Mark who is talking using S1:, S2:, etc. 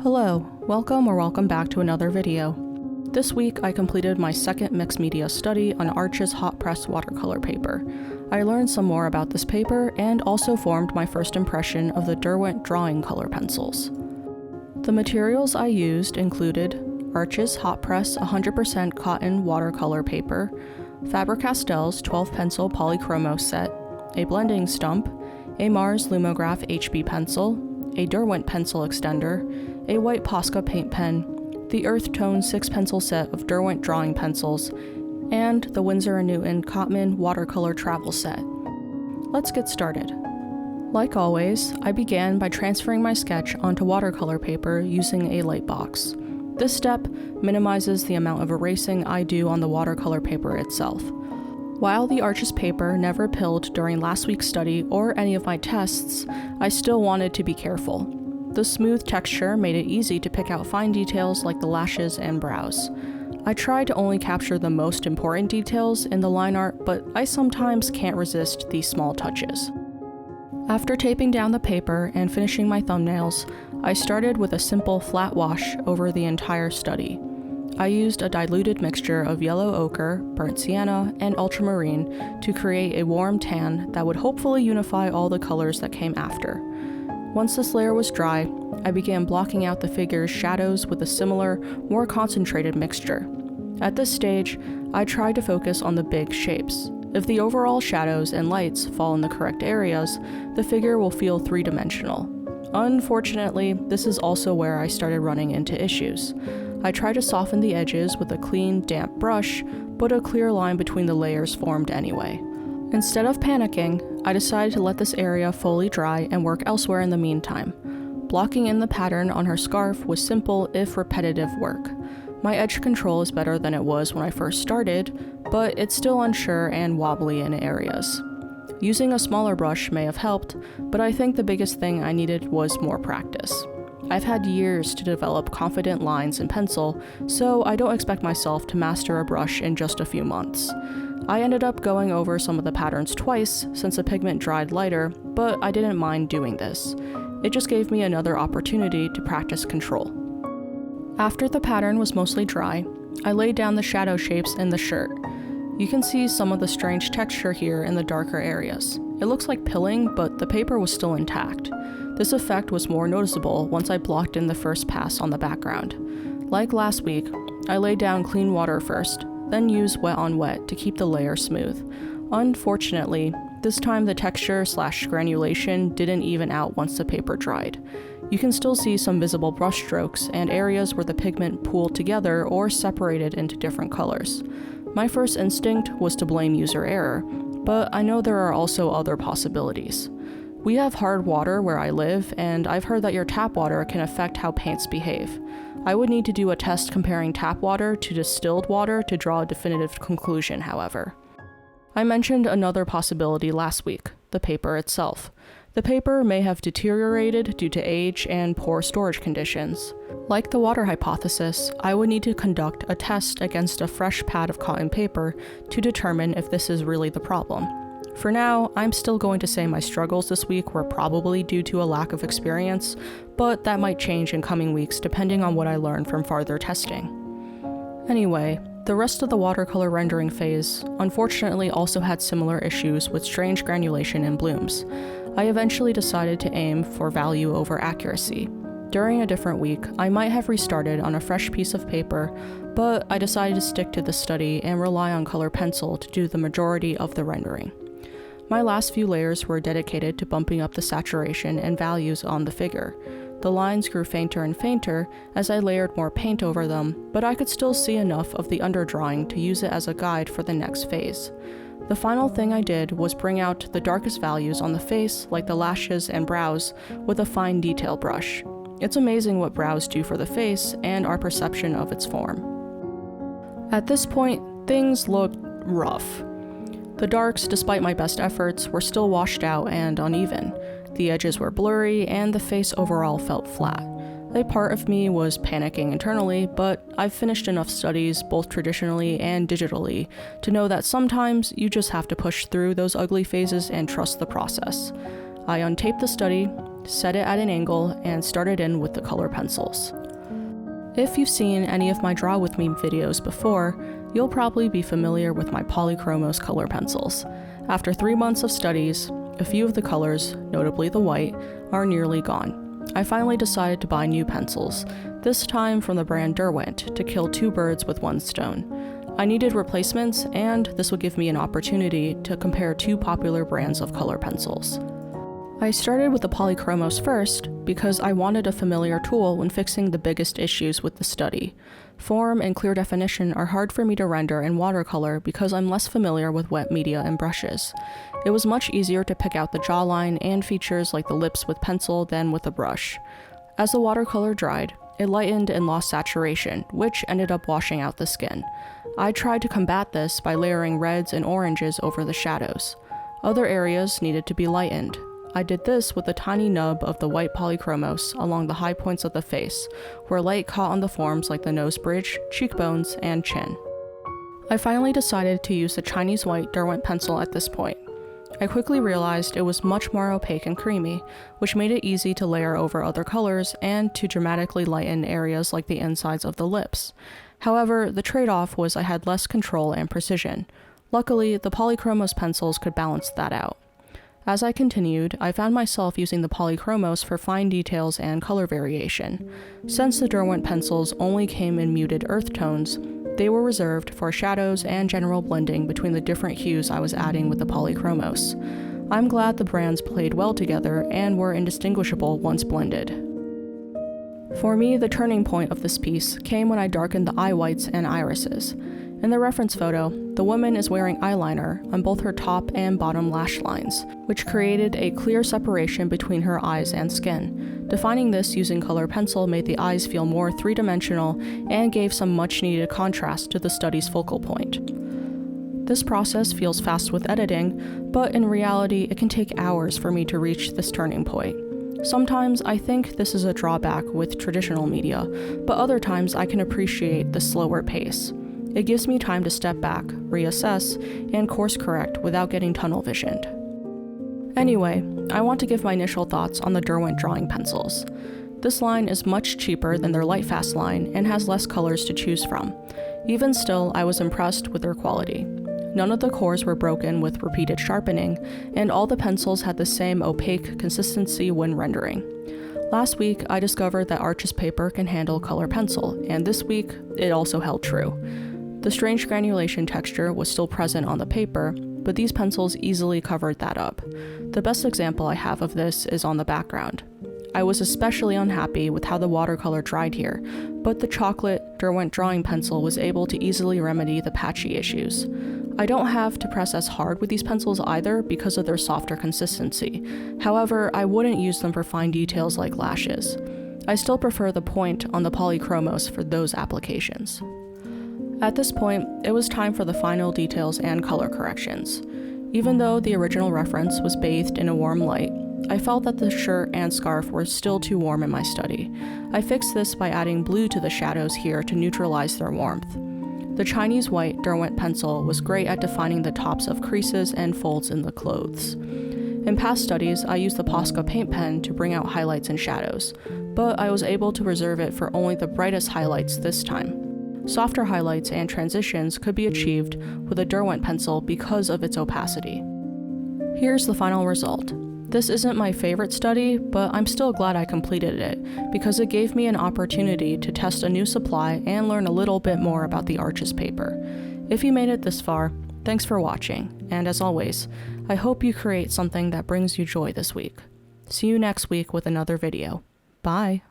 S1: Hello, welcome back to another video. This week I completed my second mixed media study on Arches hot press watercolor paper. I learned some more about this paper and also formed my first impression of the Derwent Drawing Color Pencils. The materials I used included Arches hot press 100% cotton watercolor paper, Faber-Castell's 12 pencil Polychromos set, a blending stump, a Mars Lumograph HB pencil, a Derwent pencil extender, a white POSCA paint pen, the Earth Tone 6 pencil set of Derwent Drawing Pencils, and the Winsor & Newton Cotman watercolor travel set. Let's get started. Like always, I began by transferring my sketch onto watercolor paper using a light box. This step minimizes the amount of erasing I do on the watercolor paper itself. While the Arches paper never pilled during last week's study or any of my tests, I still wanted to be careful. The smooth texture made it easy to pick out fine details like the lashes and brows. I tried to only capture the most important details in the line art, but I sometimes can't resist these small touches. After taping down the paper and finishing my thumbnails, I started with a simple flat wash over the entire study. I used a diluted mixture of yellow ochre, burnt sienna, and ultramarine to create a warm tan that would hopefully unify all the colors that came after. Once this layer was dry, I began blocking out the figure's shadows with a similar, more concentrated mixture. At this stage, I tried to focus on the big shapes. If the overall shadows and lights fall in the correct areas, the figure will feel three-dimensional. Unfortunately, this is also where I started running into issues. I tried to soften the edges with a clean, damp brush, but a clear line between the layers formed anyway. Instead of panicking, I decided to let this area fully dry and work elsewhere in the meantime. Blocking in the pattern on her scarf was simple if repetitive work. My edge control is better than it was when I first started, but it's still unsure and wobbly in areas. Using a smaller brush may have helped, but I think the biggest thing I needed was more practice. I've had years to develop confident lines in pencil, so I don't expect myself to master a brush in just a few months. I ended up going over some of the patterns twice since the pigment dried lighter, but I didn't mind doing this. It just gave me another opportunity to practice control. After the pattern was mostly dry, I laid down the shadow shapes in the shirt. You can see some of the strange texture here in the darker areas. It looks like pilling, but the paper was still intact. This effect was more noticeable once I blocked in the first pass on the background. Like last week, I laid down clean water first, then used wet on wet to keep the layer smooth. Unfortunately, this time the texture/granulation didn't even out once the paper dried. You can still see some visible brush strokes and areas where the pigment pooled together or separated into different colors. My first instinct was to blame user error, but I know there are also other possibilities. We have hard water where I live, and I've heard that your tap water can affect how paints behave. I would need to do a test comparing tap water to distilled water to draw a definitive conclusion, however. I mentioned another possibility last week, the paper itself. The paper may have deteriorated due to age and poor storage conditions. Like the water hypothesis, I would need to conduct a test against a fresh pad of cotton paper to determine if this is really the problem. For now, I'm still going to say my struggles this week were probably due to a lack of experience, but that might change in coming weeks depending on what I learn from farther testing. Anyway, the rest of the watercolor rendering phase unfortunately also had similar issues with strange granulation and blooms. I eventually decided to aim for value over accuracy. During a different week, I might have restarted on a fresh piece of paper, but I decided to stick to the study and rely on color pencil to do the majority of the rendering. My last few layers were dedicated to bumping up the saturation and values on the figure. The lines grew fainter and fainter as I layered more paint over them, but I could still see enough of the underdrawing to use it as a guide for the next phase. The final thing I did was bring out the darkest values on the face, like the lashes and brows, with a fine detail brush. It's amazing what brows do for the face and our perception of its form. At this point, things looked rough. The darks, despite my best efforts, were still washed out and uneven. The edges were blurry, and the face overall felt flat. A part of me was panicking internally, but I've finished enough studies, both traditionally and digitally, to know that sometimes you just have to push through those ugly phases and trust the process. I untaped the study, set it at an angle, and started in with the color pencils. If you've seen any of my Draw With Me videos before, you'll probably be familiar with my Polychromos color pencils. After 3 months of studies, a few of the colors, notably the white, are nearly gone. I finally decided to buy new pencils, this time from the brand Derwent, to kill 2 birds with 1 stone. I needed replacements, and this would give me an opportunity to compare 2 popular brands of color pencils. I started with the Polychromos first because I wanted a familiar tool when fixing the biggest issues with the study. Form and clear definition are hard for me to render in watercolor because I'm less familiar with wet media and brushes. It was much easier to pick out the jawline and features like the lips with pencil than with a brush. As the watercolor dried, it lightened and lost saturation, which ended up washing out the skin. I tried to combat this by layering reds and oranges over the shadows. Other areas needed to be lightened. I did this with a tiny nub of the white Polychromos along the high points of the face, where light caught on the forms like the nose bridge, cheekbones, and chin. I finally decided to use the Chinese white Derwent pencil at this point. I quickly realized it was much more opaque and creamy, which made it easy to layer over other colors and to dramatically lighten areas like the insides of the lips. However, the trade-off was I had less control and precision. Luckily, the Polychromos pencils could balance that out. As I continued, I found myself using the Polychromos for fine details and color variation. Since the Derwent pencils only came in muted earth tones, they were reserved for shadows and general blending between the different hues I was adding with the Polychromos. I'm glad the brands played well together and were indistinguishable once blended. For me, the turning point of this piece came when I darkened the eye whites and irises. In the reference photo, the woman is wearing eyeliner on both her top and bottom lash lines, which created a clear separation between her eyes and skin. Defining this using color pencil made the eyes feel more three-dimensional and gave some much-needed contrast to the study's focal point. This process feels fast with editing, but in reality it can take hours for me to reach this turning point. Sometimes I think this is a drawback with traditional media, but other times I can appreciate the slower pace. It gives me time to step back, reassess, and course correct without getting tunnel visioned. Anyway, I want to give my initial thoughts on the Derwent Drawing Pencils. This line is much cheaper than their Lightfast line and has less colors to choose from. Even still, I was impressed with their quality. None of the cores were broken with repeated sharpening, and all the pencils had the same opaque consistency when rendering. Last week, I discovered that Arches paper can handle color pencil, and this week, it also held true. The strange granulation texture was still present on the paper, but these pencils easily covered that up. The best example I have of this is on the background. I was especially unhappy with how the watercolor dried here, but the chocolate Derwent Drawing Pencil was able to easily remedy the patchy issues. I don't have to press as hard with these pencils either because of their softer consistency. However, I wouldn't use them for fine details like lashes. I still prefer the point on the Polychromos for those applications. At this point, it was time for the final details and color corrections. Even though the original reference was bathed in a warm light, I felt that the shirt and scarf were still too warm in my study. I fixed this by adding blue to the shadows here to neutralize their warmth. The Chinese white Derwent pencil was great at defining the tops of creases and folds in the clothes. In past studies, I used the POSCA paint pen to bring out highlights and shadows, but I was able to reserve it for only the brightest highlights this time. Softer highlights and transitions could be achieved with a Derwent pencil because of its opacity. Here's the final result. This isn't my favorite study, but I'm still glad I completed it because it gave me an opportunity to test a new supply and learn a little bit more about the Arches paper. If you made it this far, thanks for watching, and as always, I hope you create something that brings you joy this week. See you next week with another video. Bye!